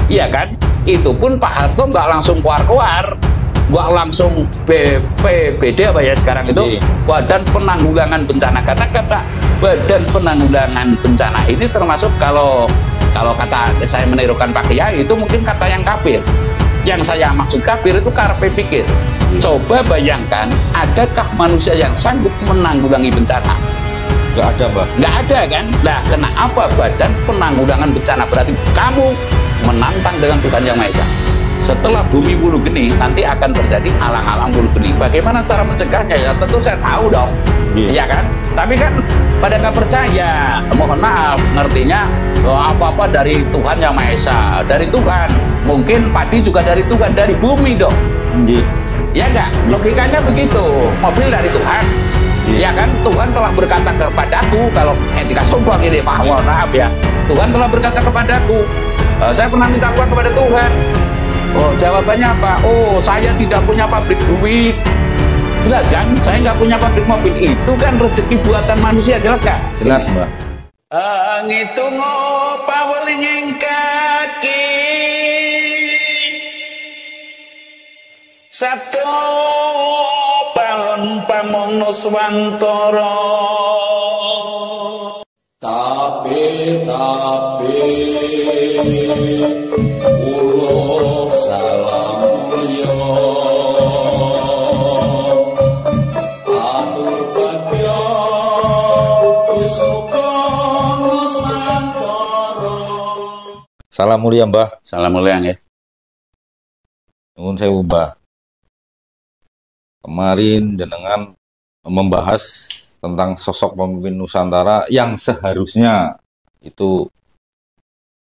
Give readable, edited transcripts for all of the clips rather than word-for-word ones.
Iya kan? Itu pun Pak Harto nggak langsung keluar-keluar, nggak langsung BPBD apa ya sekarang itu, Badan Penanggulangan Bencana. Karena kata Badan Penanggulangan Bencana ini termasuk kalau kata saya menirukan Pak Kiai itu mungkin kata yang kafir. Yang saya maksud kafir itu karpe pikir. Coba bayangkan, adakah manusia yang sanggup menanggulangi bencana? Nggak ada, Mbah. Nggak ada kan? Nah, kenapa Badan Penanggulangan Bencana? Berarti kamu menantang dengan Tuhan Yang Maha Esa. Setelah bumi bulu geni, nanti akan terjadi alang-alang bulu geni. Bagaimana cara mencegahnya? Ya tentu saya tahu dong, iya kan? Tapi kan pada nggak percaya. Mohon maaf, ngertinya apa-apa dari Tuhan Yang Maha Esa, dari Tuhan. Mungkin padi juga dari Tuhan, dari bumi dong. Ya nggak? Logikanya begitu. Mobil dari Tuhan. Ya kan, Tuhan telah berkata kepadaku, kalau etika sombong ini, mohon maaf ya, Tuhan telah berkata kepadaku, saya pernah minta apa kepada Tuhan. Oh, jawabannya apa? Oh, saya tidak punya pabrik duit. Jelas kan? Saya nggak punya pabrik mobil. Itu kan rezeki buatan manusia, jelas kan? Jelas, Mbak. Ngitung pawelinging kaki Sabtu palon pamono swantara. Tapi ulo salam mulya atur bagya wis muga nusantara. Salam mulia, Mbah. Salam mulia nggih. Nuwun sewu, Mbah. Kemarin jenengan membahas tentang sosok pemimpin Nusantara yang seharusnya itu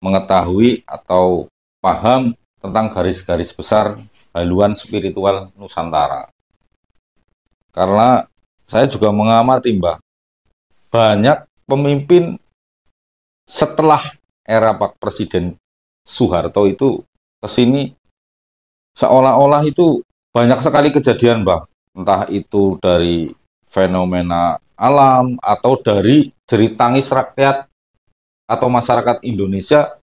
mengetahui atau paham tentang garis-garis besar haluan spiritual Nusantara. Karena saya juga mengamati, Mbah, banyak pemimpin setelah era Pak Presiden Soeharto itu ke sini seolah-olah itu banyak sekali kejadian, Mbah. Entah itu dari fenomena alam atau dari jerit tangis rakyat atau masyarakat Indonesia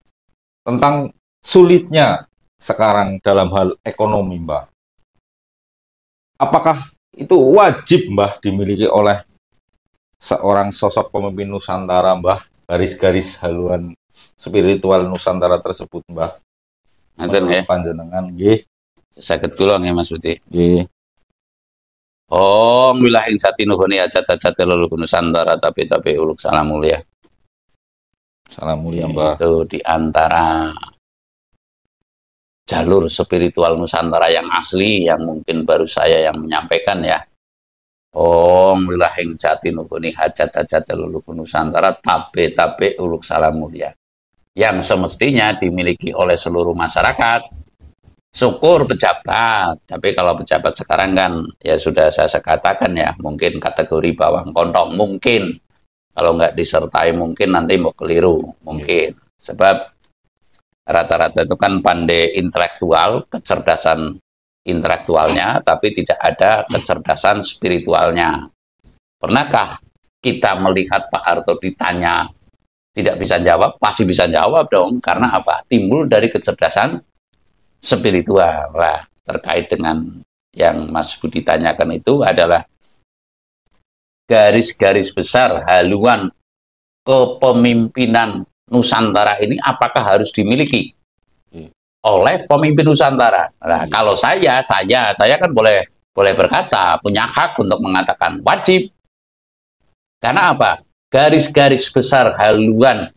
tentang sulitnya sekarang dalam hal ekonomi, Mbah. Apakah itu wajib, Mbah, dimiliki oleh seorang sosok pemimpin Nusantara, Mbah? Garis-garis haluan spiritual Nusantara tersebut, Mbah. Ngaten nggih. Panjenengan nggih. Saged kula nggih Mas Budi. Nggih. Om wilahing jati nuhuni ajat-ajat leluhur Nusantara tapi uluk salam mulia. Salam mulia, Mbah. Itu di antara jalur spiritual Nusantara yang asli yang mungkin baru saya yang menyampaikan ya. Om wilahing jati nuhuni hajat-hajat leluhur Nusantara tapi uluk salam mulia. Yang semestinya dimiliki oleh seluruh masyarakat. Syukur pejabat, tapi kalau pejabat sekarang kan ya sudah saya katakan ya, mungkin kategori bawang kontong, mungkin kalau nggak disertai mungkin nanti mau keliru, mungkin sebab rata-rata itu kan pandai intelektual, kecerdasan intelektualnya, tapi tidak ada kecerdasan spiritualnya. Pernahkah kita melihat Pak Harto ditanya tidak bisa jawab? Pasti bisa jawab dong, karena apa? Timbul dari kecerdasan spiritual. Lah, terkait dengan yang Mas Budi tanyakan itu adalah garis-garis besar haluan kepemimpinan Nusantara ini apakah harus dimiliki oleh pemimpin Nusantara. Nah, kalau saya kan boleh berkata, punya hak untuk mengatakan wajib. Karena apa? Garis-garis besar haluan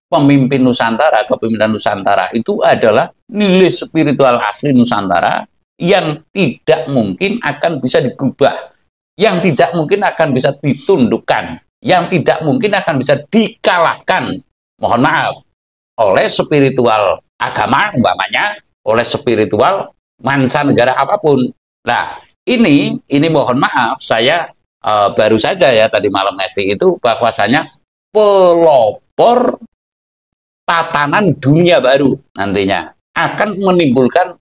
pemimpin Nusantara, kepemimpinan Nusantara itu adalah nilai spiritual asli Nusantara yang tidak mungkin akan bisa digubah, yang tidak mungkin akan bisa ditundukkan, yang tidak mungkin akan bisa dikalahkan, mohon maaf, oleh spiritual agama, umpamanya, oleh spiritual mancanegara apapun. Nah, ini mohon maaf, saya baru saja ya tadi malam ngasih itu bahwasanya pelopor tatanan dunia baru nantinya akan menimbulkan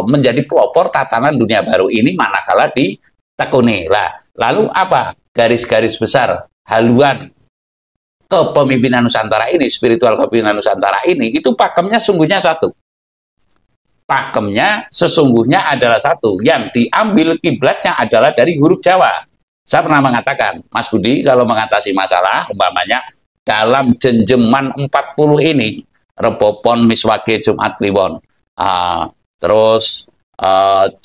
menjadi pelopor tatanan dunia baru ini manakala ditekuni. Lah, lalu apa? Garis-garis besar haluan kepemimpinan Nusantara ini, spiritual kepemimpinan Nusantara ini, itu pakemnya sungguhnya satu. Pakemnya sesungguhnya adalah satu. Yang diambil kiblatnya adalah dari huruf Jawa. Saya pernah mengatakan, Mas Budi, kalau mengatasi masalah, umpamanya dalam jenjeman 40 ini, Rebopon, Miswage, Jumat Kliwon, terus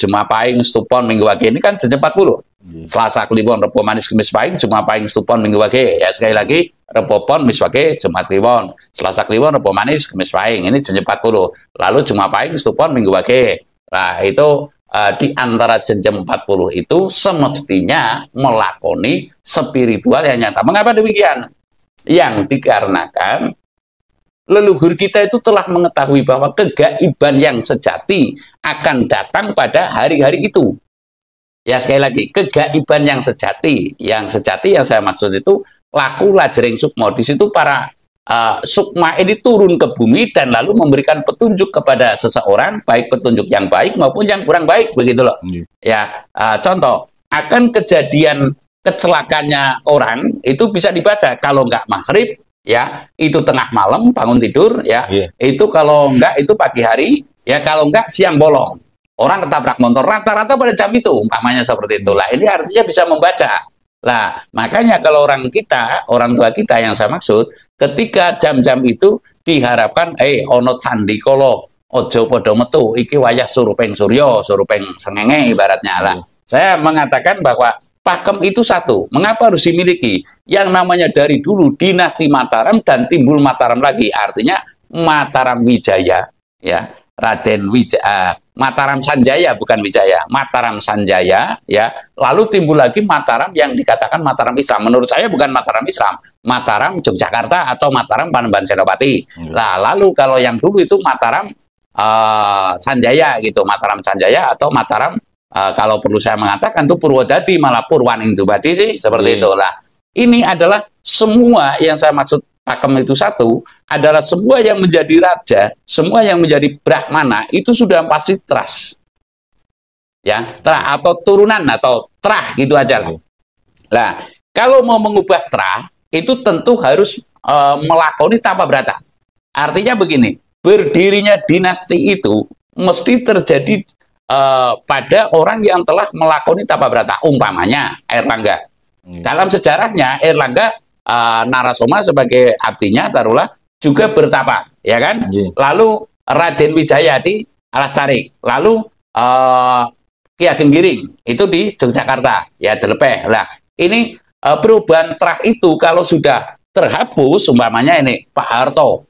Jumapaing, Stupon, Minggu Wage, ini kan jenjang 40. Selasa Kliwon, Rebo Manis, Kamis Pahing, Jumapaing, Stupon, Minggu Wage. Ya sekali lagi, Rebopon, Miswage, Jumat Kliwon, Selasa Kliwon, Rebo Manis, Kamis Pahing, ini jenjang 40. Lalu Jumapaing, Stupon, Minggu Wage. Nah, itu di antara jenjang 40 itu semestinya melakoni spiritual yang nyata. Mengapa demikian? Yang dikarenakan leluhur kita itu telah mengetahui bahwa kegaiban yang sejati akan datang pada hari-hari itu. Ya sekali lagi, kegaiban yang sejati yang saya maksud itu laku lajering sukma. Di situ para sukma ini turun ke bumi dan lalu memberikan petunjuk kepada seseorang, baik petunjuk yang baik maupun yang kurang baik, begitu loh. Ya, contoh, akan kejadian kecelakanya orang itu bisa dibaca kalau nggak maghrib, ya itu tengah malam bangun tidur, ya itu kalau nggak itu pagi hari, ya kalau nggak siang bolong. Orang ketabrak motor rata-rata pada jam itu, umpamanya seperti itu. Lah, ini artinya bisa membaca. Lah, makanya kalau orang tua kita yang saya maksud, ketika jam-jam itu diharapkan, ono candi kolo, ojo podo metu, iki wayah surupeng suryo, surupeng sengenge ibaratnya lah. Saya mengatakan bahwa pakem itu satu. Mengapa harus dimiliki? Yang namanya dari dulu dinasti Mataram dan timbul Mataram lagi. Artinya Mataram Wijaya, ya. Raden Wijaya, Mataram Sanjaya bukan Wijaya, Mataram Sanjaya, ya. Lalu timbul lagi Mataram yang dikatakan Mataram Islam. Menurut saya bukan Mataram Islam, Mataram Yogyakarta atau Mataram Panembahan Senopati. Nah, lalu kalau yang dulu itu Mataram Sanjaya gitu, Mataram Sanjaya atau Mataram kalau perlu saya mengatakan itu Purwodadi malah Purwaning Dubati sih seperti itu lah. Ini adalah semua yang saya maksud. Pakem itu satu adalah semua yang menjadi raja, semua yang menjadi brahmana itu sudah pasti trust, ya trah atau turunan atau trah gitu aja lah. Nah, kalau mau mengubah trah itu tentu harus melakoni tapa brata. Artinya begini, berdirinya dinasti itu mesti terjadi pada orang yang telah melakoni tapa brata. Umpamanya Airlangga. Dalam sejarahnya Airlangga Narasoma sebagai abdinya taruhlah juga bertapa, ya kan? Lalu Raden Wijaya di Alastarik, lalu Ki Ageng Giring itu di Yogyakarta, ya Delepeh. Nah, ini perubahan trah itu kalau sudah terhapus, umpamanya ini Pak Harto,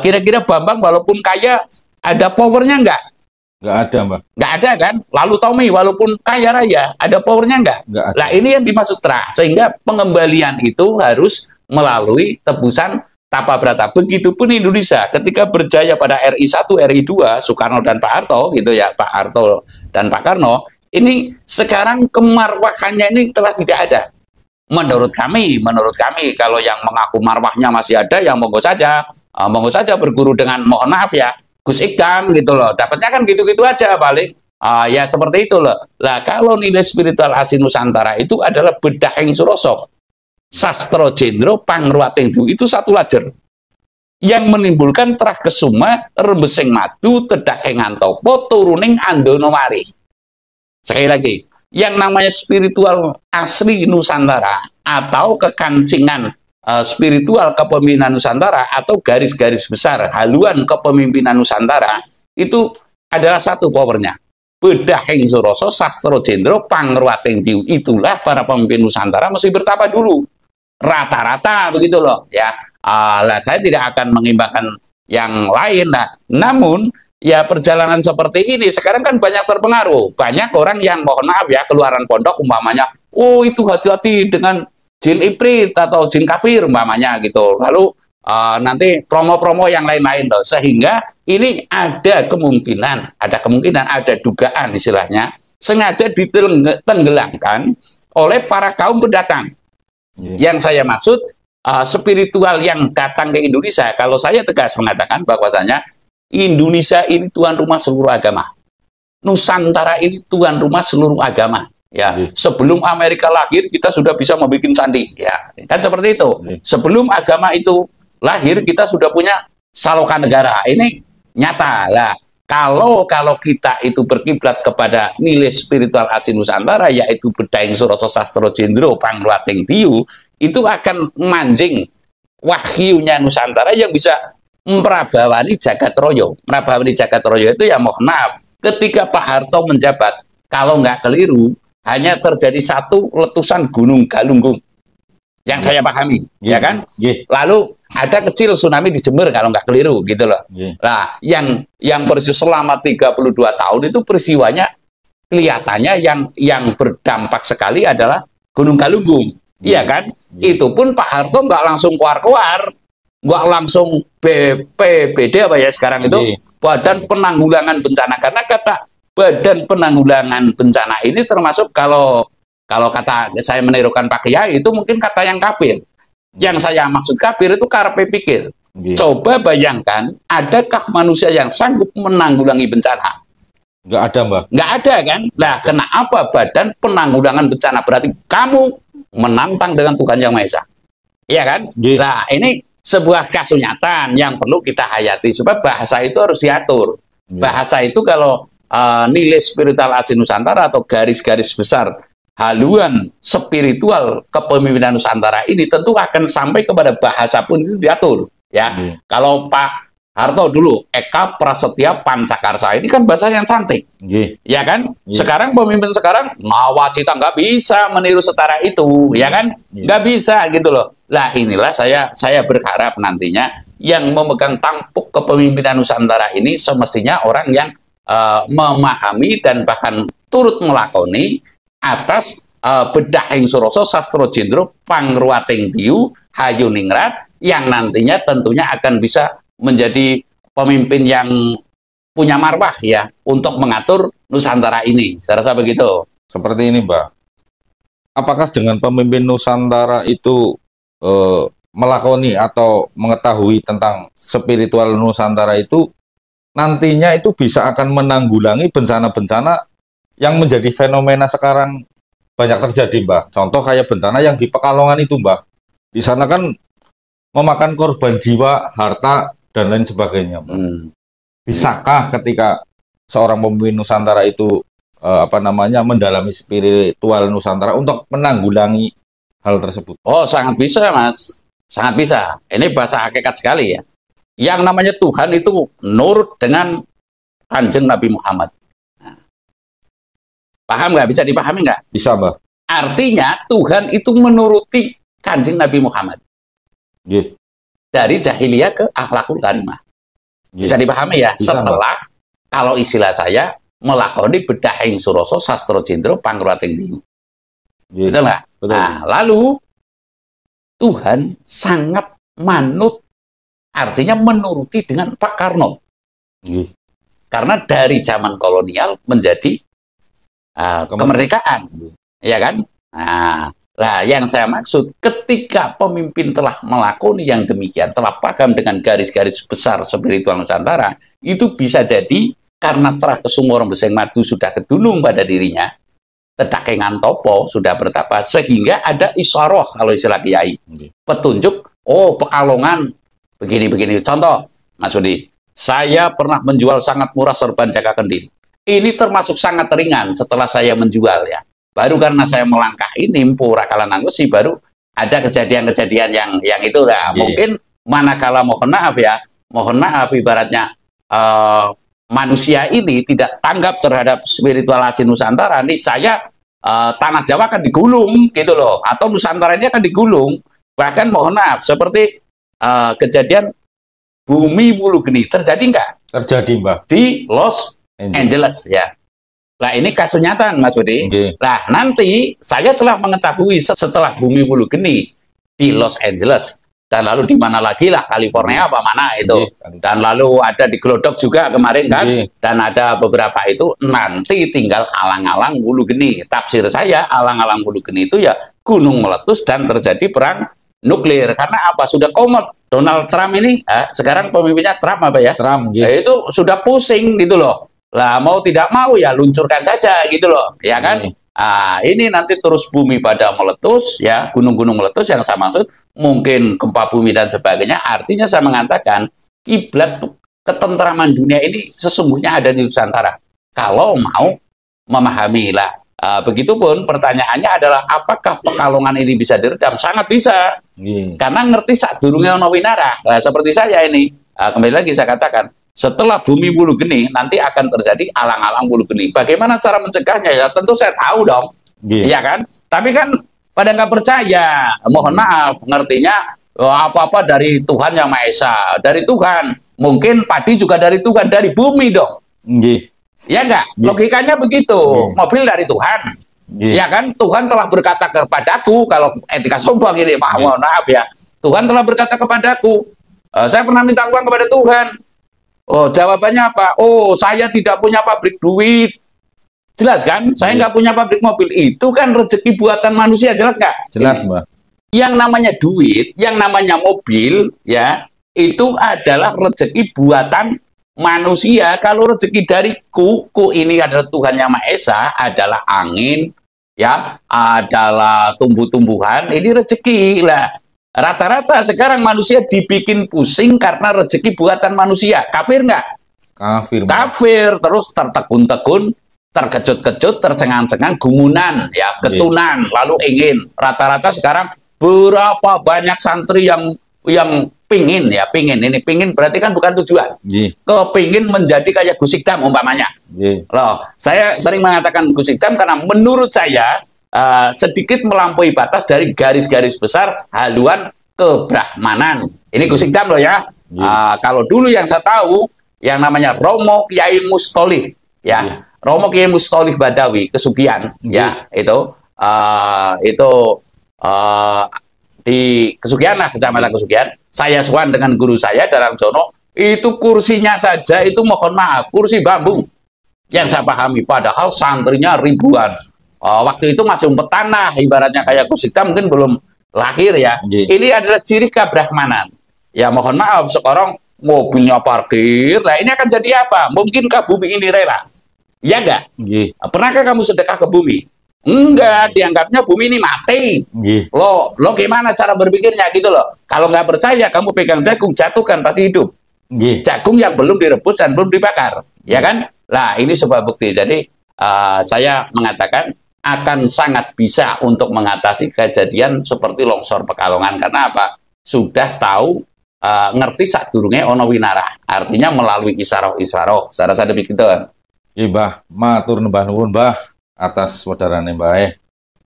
kira-kira Bambang walaupun kaya ada powernya enggak? Nggak ada, Mbak. Nggak ada kan? Lalu Tommy walaupun kaya raya, ada powernya nggak? Nah, ini yang dimaksud trah. Sehingga pengembalian itu harus melalui tebusan tapa brata. Begitupun Indonesia ketika berjaya pada RI 1, RI 2, Soekarno dan Pak Harto, gitu ya, Pak Harto dan Pak Karno, ini sekarang kemarwahannya ini telah tidak ada. Menurut kami, kalau yang mengaku marwahnya masih ada, yang monggo saja berguru dengan, mohon maaf ya, Gus Ikdam gitu loh, dapatnya kan gitu-gitu aja paling, ya seperti itu loh. Lah kalau nilai spiritual asli Nusantara itu adalah bedahing surosok, sastro jendro pangruating itu satu lajer yang menimbulkan terah kesuma, rembesing madu, tedaking antopo, turuning andono mari. Sekali lagi, yang namanya spiritual asli Nusantara atau kekancingan spiritual kepemimpinan Nusantara atau garis-garis besar haluan kepemimpinan Nusantara itu adalah satu powernya. Bedahing Suroso, Sastro Jendro, Pangruating Tiu, itulah para pemimpin Nusantara mesti bertapa dulu. Rata-rata begitu loh ya. Lah saya tidak akan mengimbangkan yang lain. Nah, namun ya perjalanan seperti ini sekarang kan banyak terpengaruh. Banyak orang yang mohon maaf ya keluaran pondok umpamanya, oh itu hati-hati dengan jin iprit atau jin kafir umpamanya gitu. Lalu nanti promo-promo yang lain-lain loh. Sehingga ini ada kemungkinan, ada dugaan istilahnya sengaja ditenggelamkan oleh para kaum pendatang. Yang saya maksud spiritual yang datang ke Indonesia. Kalau saya tegas mengatakan bahwasanya Indonesia ini tuan rumah seluruh agama. Nusantara ini tuan rumah seluruh agama. Ya, sebelum Amerika lahir kita sudah bisa membuat candi. Ya, kan seperti itu. Sebelum agama itu lahir kita sudah punya saloka negara. Ini nyata lah. Kalau kita itu berkiblat kepada nilai spiritual asli Nusantara, yaitu Bedaing Suroso Sastro Jendro Pangruating Diyu, itu akan mancing wahyunya Nusantara yang bisa merabawani jagat royo. Merabawani jagat royo itu ya mohon maaf, ketika Pak Harto menjabat, kalau nggak keliru, hanya terjadi satu letusan Gunung Galunggung yang saya pahami, ya kan? Lalu ada kecil tsunami di Jember kalau nggak keliru, gitu loh. Nah, yang persis selama 32 tahun itu peristiwanya kelihatannya yang berdampak sekali adalah Gunung Galunggung, iya kan? Itu pun Pak Harto nggak langsung keluar-keluar, nggak langsung BPBD apa ya sekarang itu, Badan Penanggulangan Bencana, karena kata Badan Penanggulangan Bencana ini termasuk kalau kata saya menirukan Pak Kiai itu mungkin kata yang kafir. Yang saya maksud kafir itu karepe pikir. Coba bayangkan, adakah manusia yang sanggup menanggulangi bencana? Nggak ada, Mbak. Nggak ada kan? Nah, kenapa Badan Penanggulangan Bencana? Berarti kamu menantang dengan Tuhan Yang Maha Esa. Iya kan? Nah, ini sebuah kasunyatan yang perlu kita hayati. Sebab bahasa itu harus diatur. Bahasa itu kalau nilai spiritual asli Nusantara atau garis-garis besar haluan spiritual kepemimpinan Nusantara ini tentu akan sampai kepada bahasa pun itu diatur. Ya, kalau Pak Harto dulu Eka Prasetya Pancakarsa ini kan bahasa yang cantik, ya kan? Sekarang pemimpin sekarang nawacita nggak bisa meniru setara itu, ya kan? Nggak bisa gitu loh. Lah inilah saya berharap nantinya yang memegang tampuk kepemimpinan Nusantara ini semestinya orang yang memahami dan bahkan turut melakoni atas Bedahing Suroso Sastro Jendro Pangruating Diyu Hayuningrat yang nantinya tentunya akan bisa menjadi pemimpin yang punya marwah ya untuk mengatur Nusantara ini. Saya rasa begitu. Seperti ini, Mbak. Apakah dengan pemimpin Nusantara itu melakoni atau mengetahui tentang spiritual Nusantara itu nantinya itu bisa akan menanggulangi bencana-bencana yang menjadi fenomena sekarang banyak terjadi, Mbak. Contoh kayak bencana yang di Pekalongan itu, Mbak. Di sana kan memakan korban jiwa, harta, dan lain sebagainya, Mbak. Bisakah ketika seorang pemimpin Nusantara itu mendalami spiritual Nusantara untuk menanggulangi hal tersebut? Oh, sangat bisa, Mas. Sangat bisa. Ini bahasa hakikat sekali ya. Yang namanya Tuhan itu nurut dengan Kanjeng Nabi Muhammad. Nah, paham nggak? Bisa dipahami nggak? Bisa, Mbak. Artinya Tuhan itu menuruti Kanjeng Nabi Muhammad. Dari jahiliyah ke akhlakul karimah. Bisa dipahami ya? Bisa, setelah, Mbak. Kalau istilah saya, melakoni Bedahing Suroso Sastro Jendro Pangruating Diyu. Betul nggak? Nah, lalu Tuhan sangat manut, artinya menuruti dengan Pak Karno. Karena dari zaman kolonial menjadi kemerdekaan, ya kan? Nah, yang saya maksud, ketika pemimpin telah melakoni yang demikian, telah paham dengan garis-garis besar spiritual Nusantara, itu bisa jadi karena telah kesumurang beseng madu sudah kedunung pada dirinya, tedakengan topo sudah bertapa, sehingga ada isyaroh kalau istilah kiai, petunjuk. Oh, Pekalongan begini-begini. Contoh, Mas Budi, saya pernah menjual sangat murah serban Jaka Kendil. Ini termasuk sangat ringan setelah saya menjual ya. Baru karena saya melangkah ini, Mpura Kalananggusi, baru ada kejadian-kejadian yang itu lah. Mungkin manakala mohon maaf ya, mohon maaf ibaratnya manusia ini tidak tanggap terhadap spiritual asli Nusantara, niscaya tanah Jawa akan digulung gitu loh, atau Nusantara ini akan digulung. Bahkan mohon maaf, seperti kejadian Bumi Wulu Geni terjadi nggak? Terjadi, Mbak. Di Los Angeles ya. Nah, ini kasus nyata, Mas Budi. Nah, nanti saya telah mengetahui setelah Bumi Wulu Geni di Los Angeles, dan lalu di mana lagi lah, California apa mana itu, dan lalu ada di Glodok juga kemarin kan, dan ada beberapa itu, nanti tinggal alang-alang Wulu Geni. Tafsir saya, alang-alang Wulu Geni itu ya gunung meletus dan terjadi perang nuklir. Karena apa? Sudah komot. Donald Trump ini, sekarang pemimpinnya Trump apa ya? Trump. Itu sudah pusing gitu loh. Lah mau tidak mau ya luncurkan saja gitu loh, ya kan? Ini nanti terus bumi pada meletus, ya, gunung-gunung meletus yang saya maksud, mungkin gempa bumi dan sebagainya. Artinya saya mengatakan kiblat ketentraman dunia ini sesungguhnya ada di Nusantara. Kalau mau memahami lah. Begitupun pertanyaannya adalah apakah Pekalongan ini bisa diredam? Sangat bisa. Karena ngerti sak durungnya ono winarah. Seperti saya ini. Kembali lagi saya katakan, setelah bumi bulu geni nanti akan terjadi alang-alang bulu geni. Bagaimana cara mencegahnya? Ya tentu saya tahu dong, iya kan? Tapi kan pada nggak percaya. Mohon maaf, ngertinya apa-apa dari Tuhan Yang Maha Esa, dari Tuhan. Mungkin padi juga dari Tuhan, dari bumi dong. Ya nggak? Logikanya begitu. Mobil dari Tuhan. Ya kan? Tuhan telah berkata kepadaku, kalau etika sombong ini, mohon maaf ya. Tuhan telah berkata kepadaku. Saya pernah minta uang kepada Tuhan. Oh, jawabannya apa? Oh, saya tidak punya pabrik duit. Jelas kan? Saya nggak punya pabrik mobil. Itu kan rezeki buatan manusia, jelas nggak? Jelas, Mbak. Yang namanya duit, yang namanya mobil, ya, itu adalah rezeki buatan manusia. Kalau rezeki dariku ini adalah Tuhan Yang Maha Esa, adalah angin, ya, adalah tumbuh-tumbuhan, ini rezeki lah. Rata-rata sekarang manusia dibikin pusing karena rezeki buatan manusia. Kafir nggak? Kafir. Kafir, terus tertegun-tegun, terkejut-kejut, tercengang-cengang, gumunan, ya, ketunan, lalu ingin. Rata-rata sekarang berapa banyak santri yang pingin, ya, pingin berarti kan bukan tujuan. Kepingin menjadi kayak Gus Ikdam umpamanya. Loh, saya sering mengatakan Gus Ikdam karena menurut saya sedikit melampaui batas dari garis-garis besar haluan kebrahmanan. Ini Gus Ikdam loh ya. Kalau dulu yang saya tahu, yang namanya Romo Kiai Mustolih, ya, Romo Kiai Mustolih Badawi Kesugihan, ya, itu di Kesugihan lah, Kecamatan Kesugihan. Saya sowan dengan guru saya Darang Jono, itu kursinya saja itu mohon maaf, kursi bambu. Yang saya pahami, padahal santrinya ribuan. Waktu itu masih umpet tanah, ibaratnya kayak Gus Ikdam mungkin belum lahir ya. Ini adalah ciri kebrahmanan. Ya mohon maaf, sekarang mobilnya parkir, nah ini akan jadi apa? Mungkinkah bumi ini rela? Ya enggak? Pernahkah kamu sedekah ke bumi? Enggak, dianggapnya bumi ini mati. Lo gimana cara berpikirnya gitu loh. Kalau nggak percaya, kamu pegang jagung, jatuhkan, pasti hidup. Jagung yang belum direbus dan belum dibakar. Ya kan? Nah, ini sebuah bukti. Jadi, saya mengatakan akan sangat bisa untuk mengatasi kejadian seperti longsor Pekalongan. Karena apa? Sudah tahu, ngerti sadurunge ono winarah. Artinya melalui isaroh-isaroh. Saya rasa demikian. Mbah, matur nembah nuwun, Mbah, atas saudarane Mbah.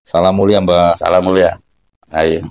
Salam mulia, Mbah. Salam mulia. Ayo.